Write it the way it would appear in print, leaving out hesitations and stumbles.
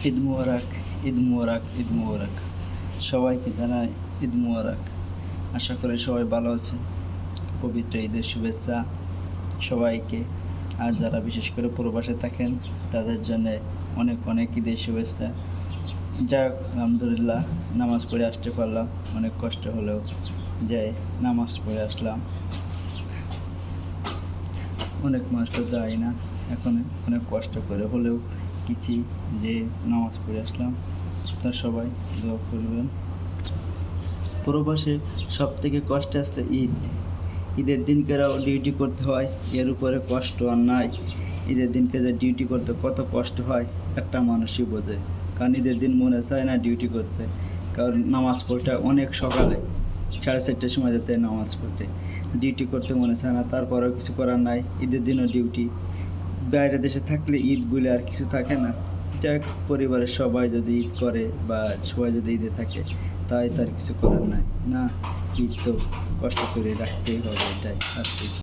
ঈদ মুবারক, ঈদ মুবারক, ঈদ মুবারক। সবাইকে জানাই ঈদ মুবারক। আশা করি সবাই ভালো আছেন। পবিত্র ঈদের শুভেচ্ছা সবাইকে। আর যারা বিশেষ করে প্রবাসে থাকেন তাদের জন্য অনেক অনেক ঈদের শুভেচ্ছা। যাই হোক, আলহামদুলিল্লাহ নামাজ পড়ে আসতে পারলাম, অনেক কষ্ট হলেও যে নামাজ পড়ে আসলাম। অনেক মানুষ তো যায় না, এখন অনেক কষ্ট করে হলেও কিছু যে নামাজ পড়ে আসলাম। তা সবাই দোয়া করবেন। প্রবাসে সব থেকে কষ্ট আছে ঈদ। ঈদের দিনকেরাও ডিউটি করতে হয়, এর উপরে কষ্ট আর নাই। ঈদের দিনকে যে ডিউটি করতে কত কষ্ট হয় একটা মানুষই বোঝে। কারণ ঈদের দিন মনে চায় না ডিউটি করতে, কারণ নামাজ পড়তে অনেক সকালে 4:30টার সময় যেতে নামাজ পড়তে, ডিউটি করতে মনে চায় না। তারপরেও কিছু করার নাই, ঈদের দিনও ডিউটি। বাইরে দেশে থাকলে ঈদ বলে আর কিছু থাকে না। যাই হোক, পরিবারের সবাই যদি ঈদ করে বা সবাই যদি ঈদে থাকে তাই তার কিছু করার নাই না। ঈদ তো কষ্ট করে রাখতেই হবে, এটাই আর কি।